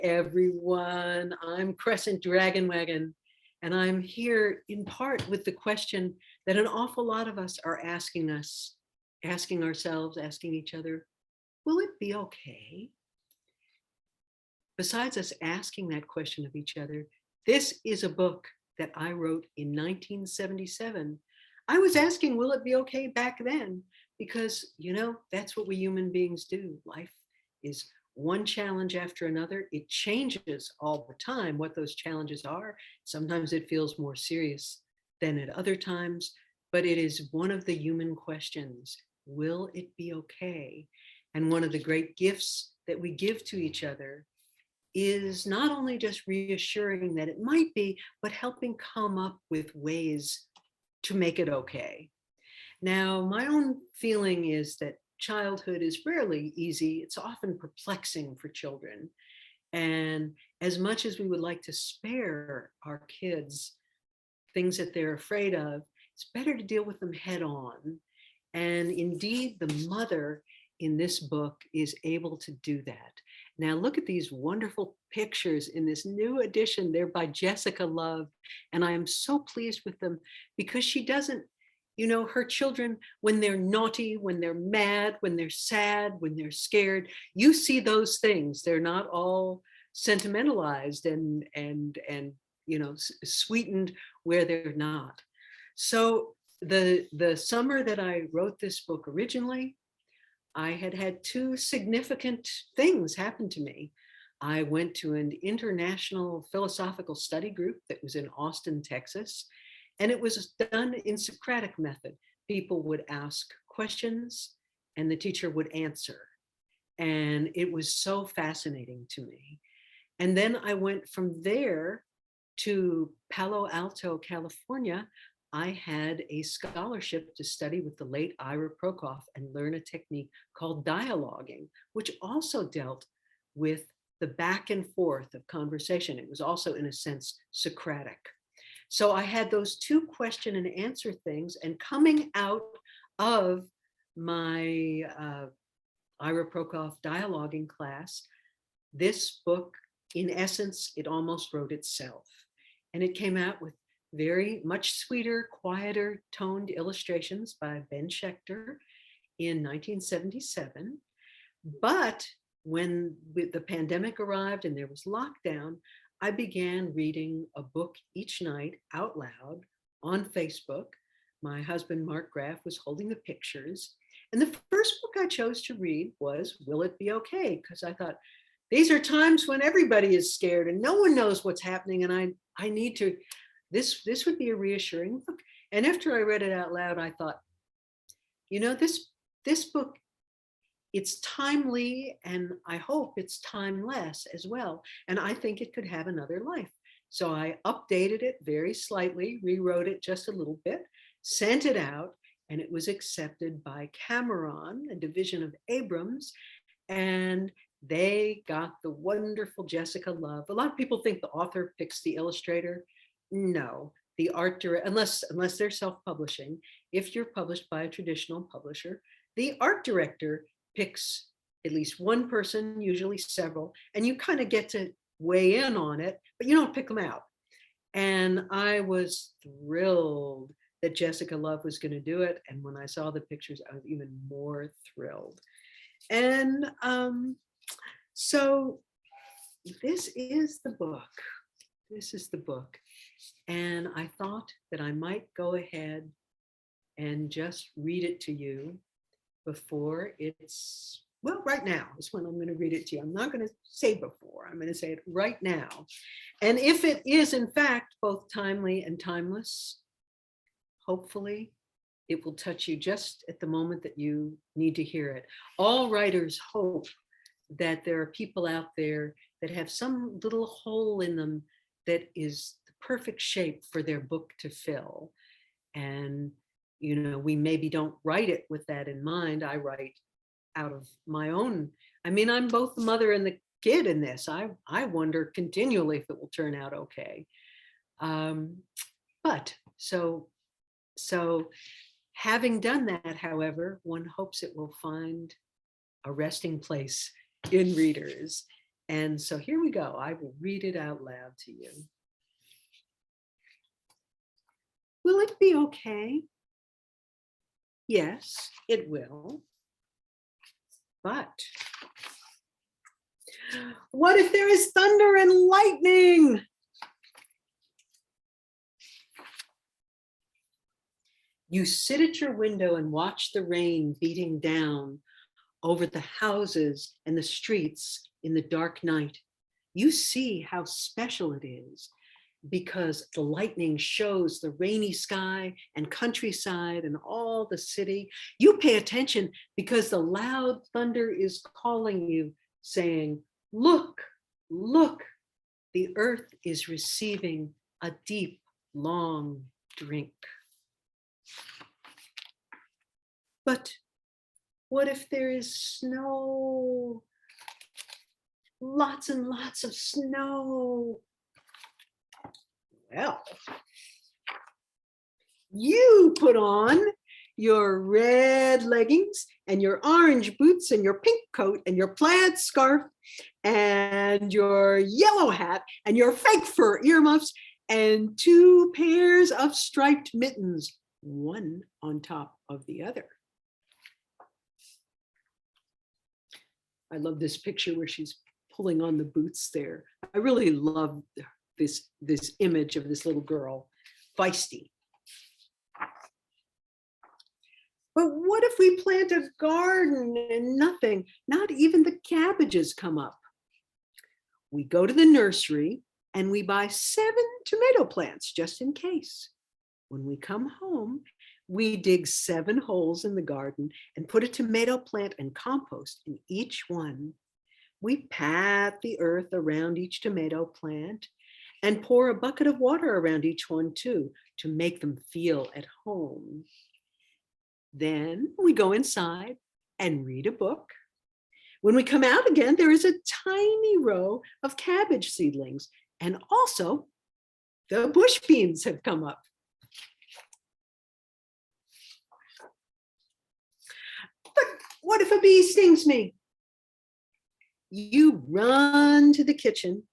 everyone. I'm Crescent Dragonwagon, and I'm here in part with the question that an awful lot of us are asking ourselves, asking each other, will it be okay? Besides us asking that question of each other, this is a book that I wrote in 1977. I was asking, will it be okay back then? Because, that's what we human beings do. Life is one challenge after another. It changes all the time what those challenges are. Sometimes it feels more serious than at other times, but it is one of the human questions. Will it be okay? And one of the great gifts that we give to each other is not only just reassuring that it might be, but helping come up with ways to make it okay. Now, my own feeling is that childhood is rarely easy. It's often perplexing for children. And as much as we would like to spare our kids things that they're afraid of, it's better to deal with them head on. And indeed, the mother in this book is able to do that. Now look at these wonderful pictures in this new edition. They're by Jessica Love, and I am so pleased with them because she doesn't, her children, when they're naughty, when they're mad, when they're sad, when they're scared, you see those things. They're not all sentimentalized and sweetened where they're not. So the summer that I wrote this book originally, I had two significant things happen to me. I went to an international philosophical study group that was in Austin, Texas, and it was done in Socratic method. People would ask questions and the teacher would answer. And it was so fascinating to me. And then I went from there to Palo Alto, California. I had a scholarship to study with the late Ira Prokof and learn a technique called dialoguing, which also dealt with the back and forth of conversation. It was also, in a sense, Socratic. So I had those two question and answer things, and coming out of my Ira Prokof dialoguing class, this book, in essence, it almost wrote itself. And it came out with very much sweeter, quieter toned illustrations by Ben Schechter in 1977. But when the pandemic arrived and there was lockdown, I began reading a book each night out loud on Facebook. My husband, Mark Graff, was holding the pictures. And the first book I chose to read was Will It Be Okay? Because I thought, these are times when everybody is scared and no one knows what's happening. And I need to, this would be a reassuring book. And after I read it out loud, I thought, this book, it's timely, and I hope it's timeless as well. And I think it could have another life. So I updated it very slightly, rewrote it just a little bit, sent it out, and it was accepted by Cameron, a division of Abrams, and they got the wonderful Jessica Love. A lot of people think the author picks the illustrator. No, the art director, unless they're self-publishing, if you're published by a traditional publisher, the art director picks at least one person, usually several, and you kind of get to weigh in on it, but you don't pick them out. And I was thrilled that Jessica Love was going to do it. And when I saw the pictures, I was even more thrilled. And so this is the book. This is the book. And I thought that I might go ahead and just read it to you before it's, well, right now is when I'm going to read it to you. I'm not going to say before, I'm going to say it right now. And if it is in fact both timely and timeless, hopefully it will touch you just at the moment that you need to hear it. All writers hope that there are people out there that have some little hole in them that is the perfect shape for their book to fill. And we maybe don't write it with that in mind. I write out of my own. I'm both the mother and the kid in this. I wonder continually if it will turn out okay. But so having done that, however, one hopes it will find a resting place in readers. And so here we go. I will read it out loud to you. Will it be okay? Yes, it will. But what if there is thunder and lightning? You sit at your window and watch the rain beating down over the houses and the streets in the dark night. You see how special it is because the lightning shows the rainy sky and countryside and all the city. You pay attention because the loud thunder is calling you, saying, look, look, the earth is receiving a deep, long drink. But what if there is snow? Lots and lots of snow. Well, you put on your red leggings and your orange boots and your pink coat and your plaid scarf and your yellow hat and your fake fur earmuffs and 2 pairs of striped mittens, one on top of the other. I love this picture where she's pulling on the boots there. I really love this image of this little girl, feisty. But what if we plant a garden and nothing, not even the cabbages come up? We go to the nursery and we buy 7 tomato plants just in case. When we come home, we dig 7 holes in the garden and put a tomato plant and compost in each one. We pat the earth around each tomato plant and pour a bucket of water around each one too, to make them feel at home. Then we go inside and read a book. When we come out again, there is a tiny row of cabbage seedlings, and also the bush beans have come up. But what if a bee stings me? You run to the kitchen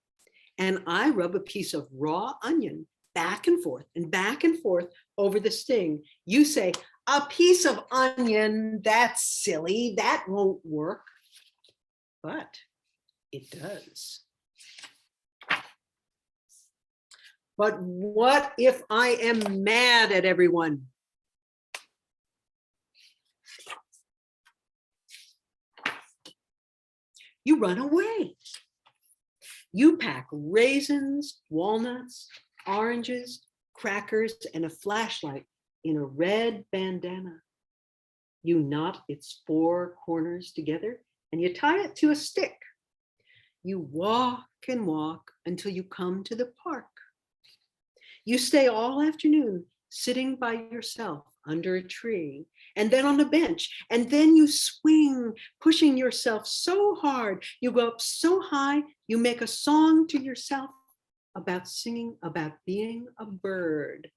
and I rub a piece of raw onion back and forth over the sting. You say, a piece of onion, that's silly, that won't work. But it does. But what if I am mad at everyone? You run away. You pack raisins, walnuts, oranges, crackers, and a flashlight in a red bandana. You knot its 4 corners together and you tie it to a stick. You walk and walk until you come to the park. You stay all afternoon sitting by yourself under a tree and then on a bench, and then you swing, pushing yourself so hard. You go up so high, you make a song to yourself about singing about being a bird.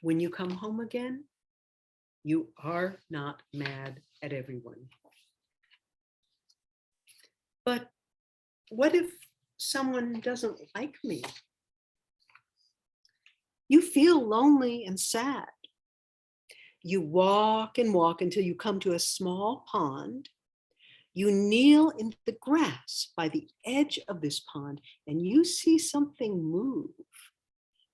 When you come home again, you are not mad at everyone. But what if someone doesn't like me? You feel lonely and sad. You walk and walk until you come to a small pond. You kneel in the grass by the edge of this pond and you see something move.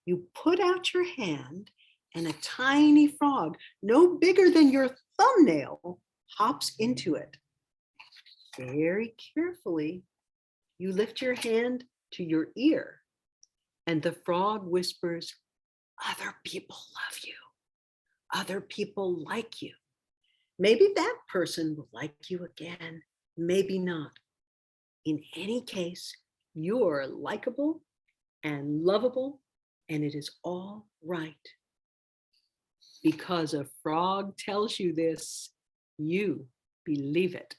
You put out your hand and a tiny frog, no bigger than your thumbnail, hops into it. Very carefully, you lift your hand to your ear and the frog whispers, "Other people love you. Other people like you. Maybe that person will like you again, maybe not. In any case, you're likable and lovable, and it is all right." Because a frog tells you this, you believe it.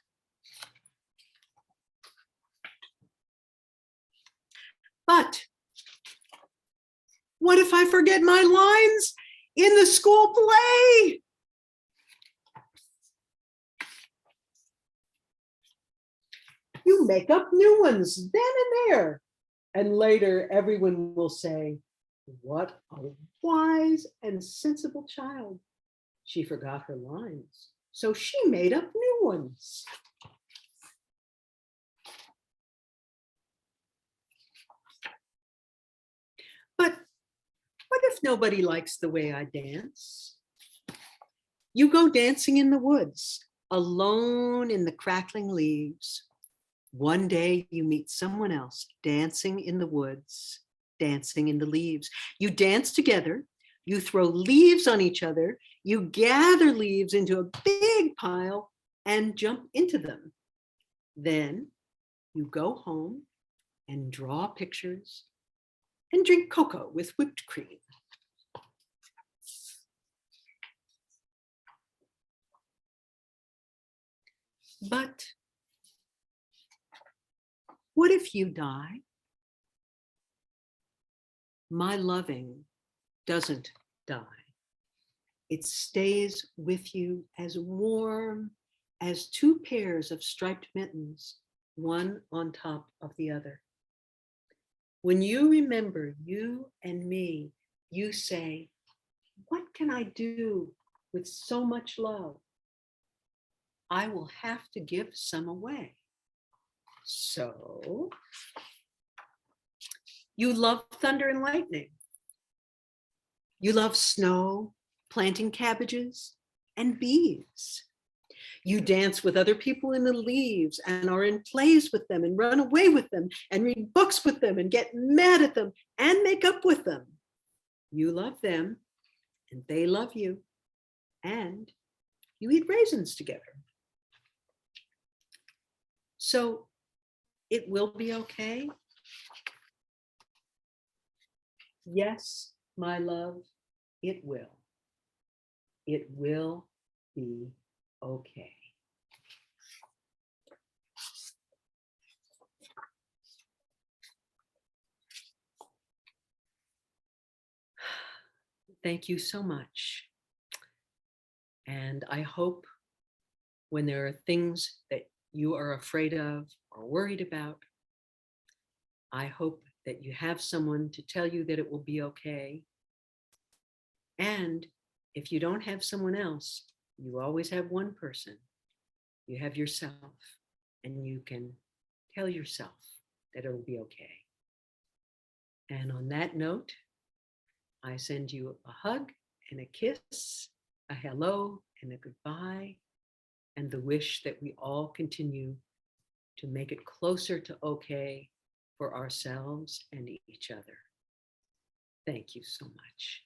But what if I forget my lines in the school play? You make up new ones then and there. And later, everyone will say, what a wise and sensible child. She forgot her lines, so she made up new ones. But what if nobody likes the way I dance? You go dancing in the woods, alone in the crackling leaves. One day you meet someone else dancing in the woods, dancing in the leaves. You dance together, you throw leaves on each other, you gather leaves into a big pile and jump into them. Then you go home and draw pictures and drink cocoa with whipped cream. But what if you die? My loving doesn't die. It stays with you as warm as two pairs of striped mittens, one on top of the other. When you remember you and me, you say, what can I do with so much love? I will have to give some away. So you love thunder and lightning. You love snow, planting cabbages, and bees. You dance with other people in the leaves and are in plays with them and run away with them and read books with them and get mad at them and make up with them. You love them and they love you, and you eat raisins together. So it will be okay. Yes, my love, it will. It will be okay. Thank you so much. And I hope when there are things that you are afraid of or worried about, I hope that you have someone to tell you that it will be okay. And if you don't have someone else, you always have one person. You have yourself, and you can tell yourself that it'll be okay. And on that note, I send you a hug and a kiss, a hello and a goodbye, and the wish that we all continue to make it closer to okay for ourselves and each other. Thank you so much.